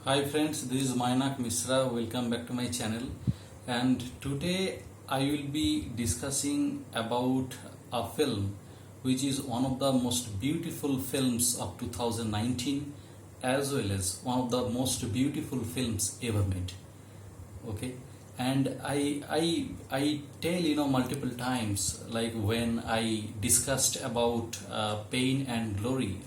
Hi friends, this is Mainak Misra. Welcome back to my channel. And today I will be discussing about a film which is one of the most beautiful films of 2019 as well as one of the most beautiful films ever made. Okay, and I tell multiple times, like when I discussed about Pain and Glory,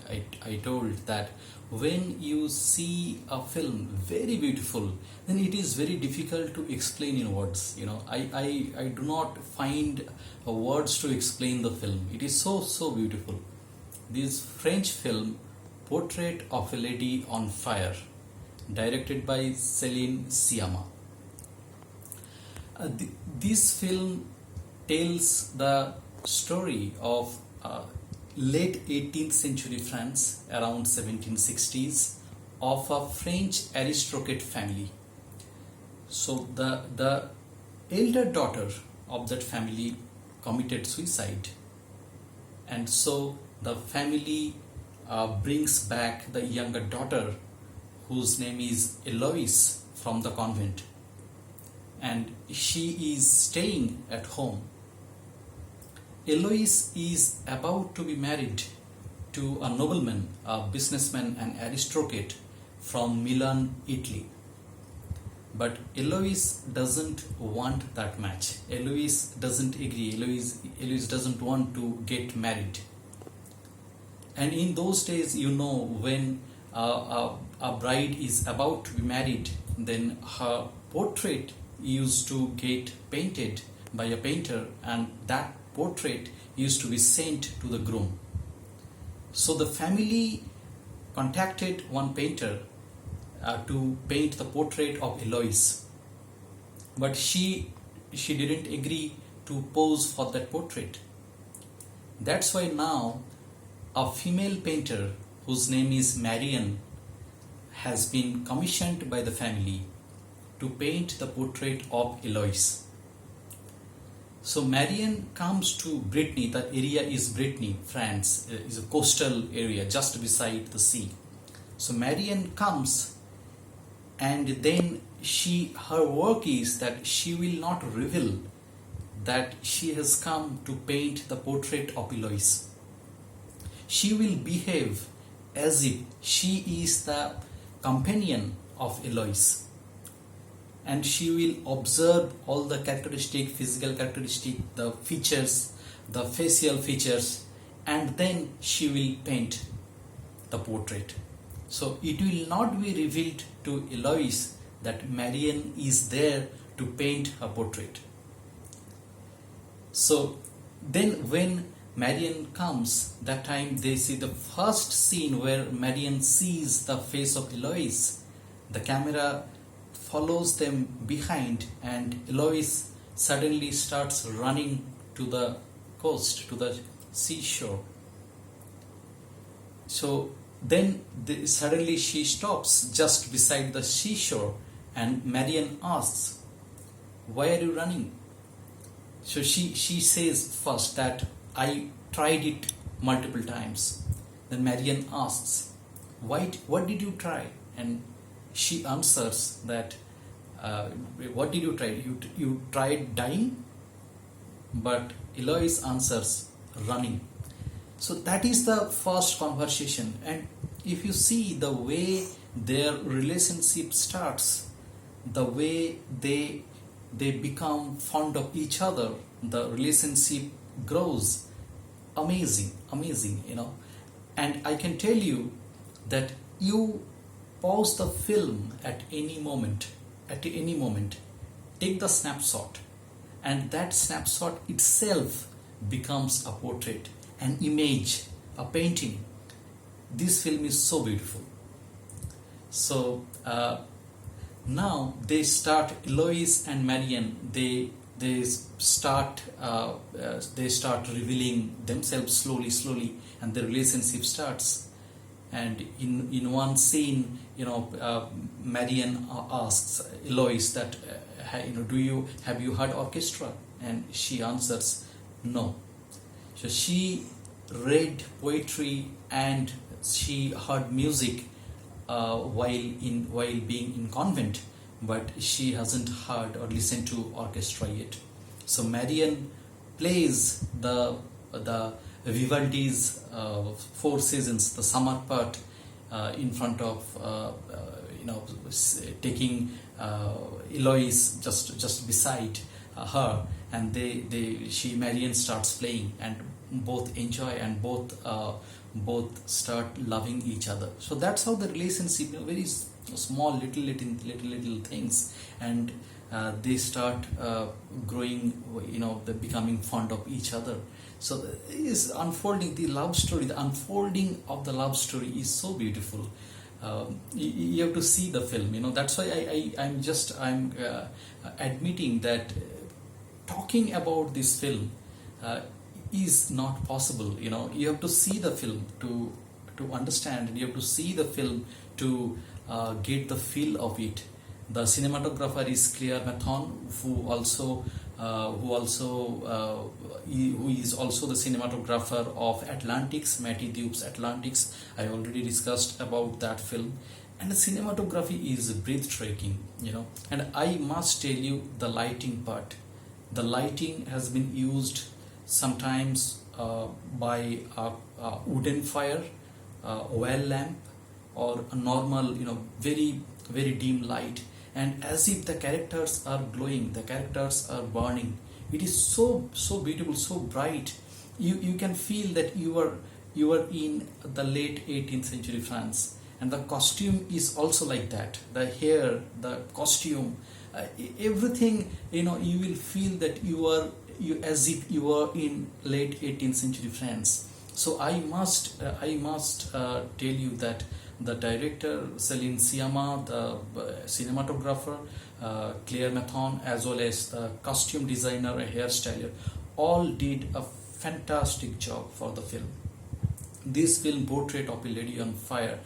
I told that when you see a film very beautiful, then it is very difficult to explain in words. I do not find words to explain the film. It is so beautiful. This French film, Portrait of a Lady on Fire, directed by Céline Sciamma. This film tells the story of late 18th century France, around 1760s, of a French aristocratic family. So the elder daughter of that family committed suicide, and so the family brings back the younger daughter, whose name is Eloise, from the convent, and she is staying at home. Eloise is about to be married to a nobleman, a businessman, an aristocrat from Milan, Italy. But Eloise doesn't want that match. Eloise doesn't agree. Eloise doesn't want to get married. And in those days, when a bride is about to be married, then her portrait used to get painted by a painter, and that portrait used to be sent to the groom. So the family contacted one painter to paint the portrait of Eloise, but she didn't agree to pose for that portrait. That's why now a female painter whose name is Marianne has been commissioned by the family to paint the portrait of Eloise. So Marianne comes to Brittany. The area is Brittany, France, is a coastal area just beside the sea. So Marianne comes, and then her work is that she will not reveal that she has come to paint the portrait of Eloise. She will behave as if she is the companion of Eloise, and she will observe all the physical characteristic, the features, the facial features, and then she will paint the portrait. So it will not be revealed to Eloise that Marianne is there to paint her portrait. So then when Marianne comes, that time they see the first scene where Marianne sees the face of Eloise. The camera follows them behind, and Eloise suddenly starts running to the coast, to the seashore. So then suddenly she stops just beside the seashore, and Marianne asks, "Why are you running?" So she says first that I tried it multiple times. Then Marianne asks, what did you try? And she answers that, what did you try? You tried dying? But Eloise answers, running. So that is the first conversation. And if you see the way their relationship starts, the way they become fond of each other, the relationship grows. Amazing. And I can tell you that you pause the film at any moment, take the snapshot, and that snapshot itself becomes a portrait, an image, a painting. This film is so beautiful. So now they start, Eloise and Marianne, they start revealing themselves slowly, and the relationship starts. And in one scene, Marianne asks Eloise that, have you heard orchestra? And she answers, no. So she read poetry and she heard music while being in convent, but she hasn't heard or listened to orchestra yet. So Marian plays the Vivaldi's Four Seasons, the summer part, in front of taking Eloise just beside her, and Marian starts playing, and both enjoy, and both start loving each other. So that's how the relationship, very small little things, and they start growing, they're becoming fond of each other. So is unfolding the love story. The unfolding of the love story is so beautiful. You have to see the film. That's why I'm admitting that talking about this film is not possible. You have to see the film to understand, and you have to see the film to get the feel of it. The cinematographer is Claire Mathon, who is also the cinematographer of Atlantics, Matty Dube's Atlantics. I already discussed about that film, and the cinematography is breathtaking. And I must tell you, the lighting part. The lighting has been used sometimes by a wooden fire, oil lamp, or a normal, very very dim light, and as if the characters are glowing, the characters are burning. It is so beautiful, so bright. You can feel that you are in the late 18th century France, and the costume is also like that. The hair, the costume, everything, you will feel that as if you are in late 18th century France. So I must tell you that the director Céline Sciamma, the cinematographer Claire Mathon, as well as the costume designer and hairstyler, all did a fantastic job for the film. This film, Portrait of a Lady on Fire,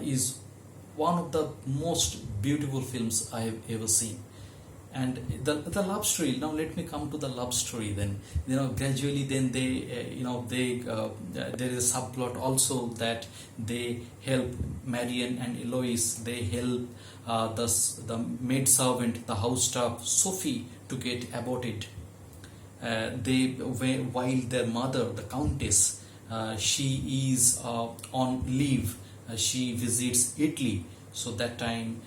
is one of the most beautiful films I have ever seen. And the love story. Now let me come to the love story. Then gradually, then there is a subplot also that they help Marian and Eloise. They help the maid servant, the house staff Sophie, to get aborted. While their mother, the Countess, she is on leave. She visits Italy. So that time,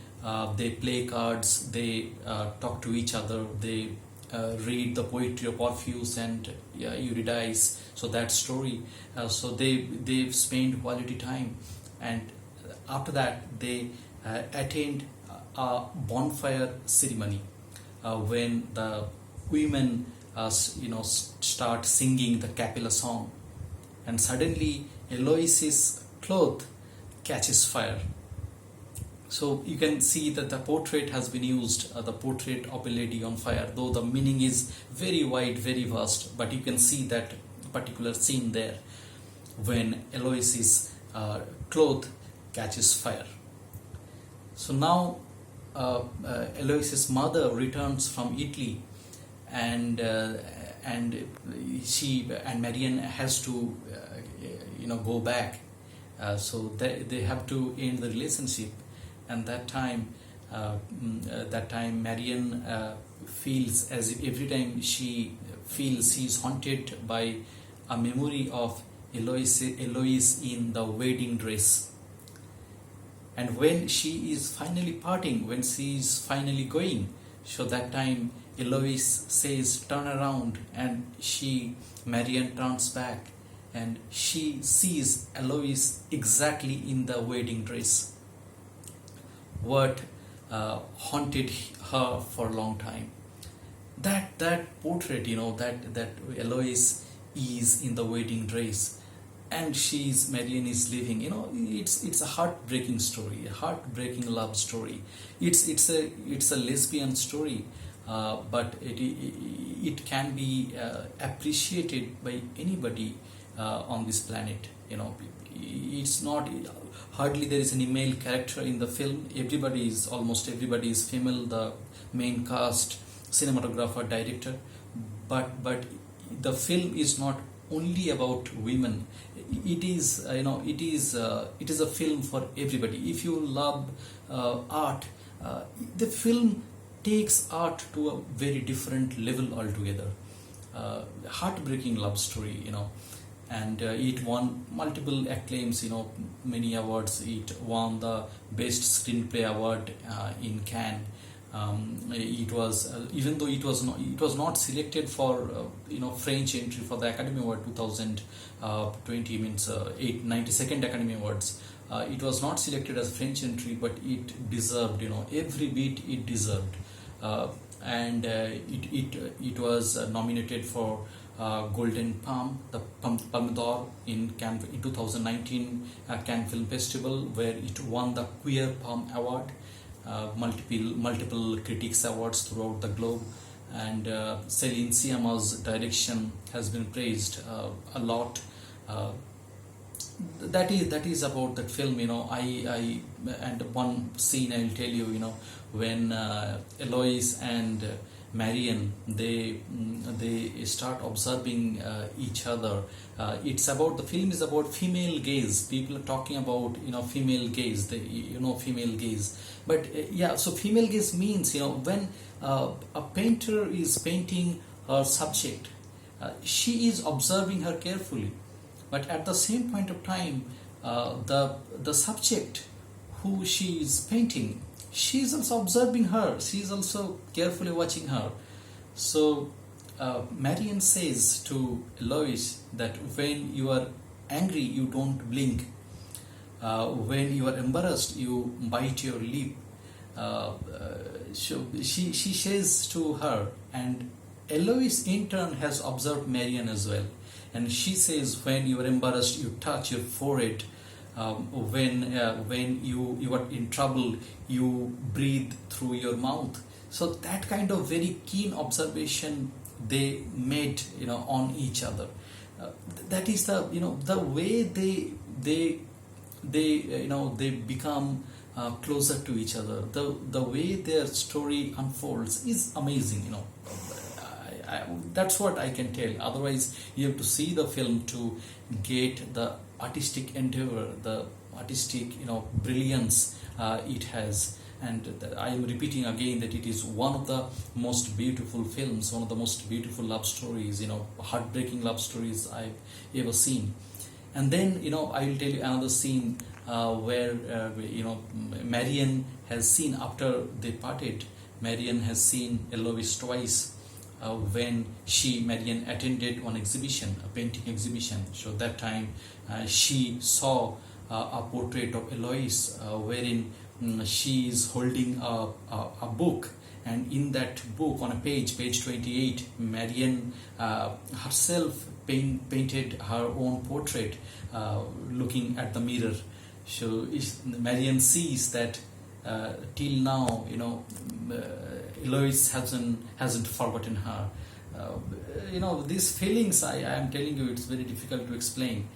they play cards, they talk to each other, they read the poetry of Orpheus and Eurydice. So that story. So they spend quality time, and after that they attend a bonfire ceremony when the women start singing the Capella song, and suddenly Eloise's cloth catches fire. So you can see that the portrait has been used, the portrait of a lady on fire, though the meaning is very wide, very vast, but you can see that particular scene there when Eloise's cloth catches fire. So now Eloise's mother returns from Italy, and Marian has to go back. So they have to end the relationship. And that time Marian feels as if every time she feels she is haunted by a memory of Eloise in the wedding dress. And when she is finally parting, when she is finally going, so that time Eloise says, "Turn around," and Marian turns back, and she sees Eloise exactly in the wedding dress. What haunted her for a long time. That portrait, that Eloise is in the wedding dress, and Marian is living. It's a heartbreaking story, a heartbreaking love story. It's a lesbian story, but it can be appreciated by anybody on this planet. It's not. Hardly there is any male character in the film. Almost everybody is female. The main cast, cinematographer, director, but the film is not only about women. It is it is a film for everybody. If you love art, the film takes art to a very different level altogether. Heartbreaking love story, and it won multiple acclaims, many awards. It won the best screenplay award in Cannes. It was even though it was not selected for French entry for the Academy Award 2020, means 92nd Academy Awards. It was not selected as French entry, but it deserved, every bit it deserved. And it was nominated for Golden Palm, the Palme d'Or in Cannes in 2019 Cannes Film Festival, where it won the Queer Palm Award, multiple critics awards throughout the globe. And Céline Sciamma's direction has been praised a lot. That is about that film. I and one scene I'll tell you. When Eloise and Marion, they start observing each other. The film is about female gaze. People are talking about female gaze. Female gaze. But so female gaze means when a painter is painting her subject, she is observing her carefully. But at the same point of time, the subject who she is painting, she is also observing her. She is also carefully watching her. So Marion says to Eloise that when you are angry, you don't blink. When you are embarrassed, you bite your lip. She says to her, and Eloise in turn has observed Marion as well. And she says, when you are embarrassed, you touch your forehead. When you are in trouble, you breathe through your mouth. So that kind of very keen observation they made, on each other. That is the way they become closer to each other. The way their story unfolds is amazing. That's what I can tell. Otherwise, you have to see the film to get the artistic endeavor, the artistic brilliance it has. And I am repeating again that it is one of the most beautiful films, one of the most beautiful love stories, heartbreaking love stories I've ever seen. And then I will tell you another scene where Marion has seen, after they parted, Marion has seen Eloise twice. When Marion attended one exhibition, a painting exhibition. So that time she saw a portrait of Eloise wherein she is holding a book, and in that book, on a page 28, Marion herself painted her own portrait looking at the mirror. So Marion sees that till now, Eloise hasn't forgotten her. These feelings, I am telling you, it's very difficult to explain.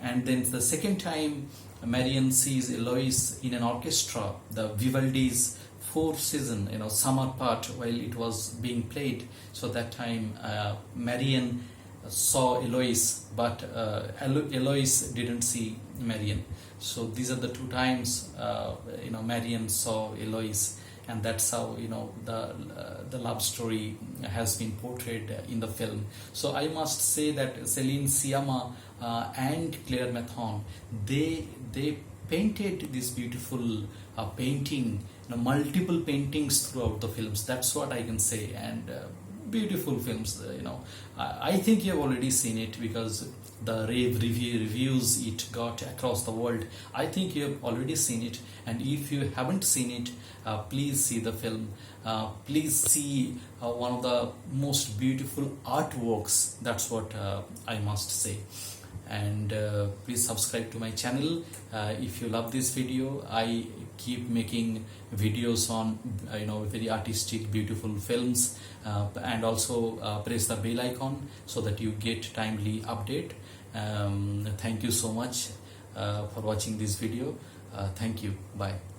And then the second time, Marion sees Eloise in an orchestra, the Vivaldi's Fourth Season, summer part, while it was being played. So that time, Marion saw Eloise, but Eloise didn't see Marion. So these are the two times Marion saw Eloise, and that's how the love story has been portrayed in the film. So I must say that Céline Sciamma and Claire Mathon, they painted this beautiful painting, multiple paintings throughout the films. That's what I can say. And beautiful films. I think you have already seen it because the rave reviews it got across the world. I think you have already seen it, and if you haven't seen it, please see the film. Please see one of the most beautiful artworks. That's what I must say. And please subscribe to my channel if you love this video. I keep making videos on very artistic, beautiful films, and also press the bell icon so that you get timely update. Thank you so much for watching this video. Thank you. Bye.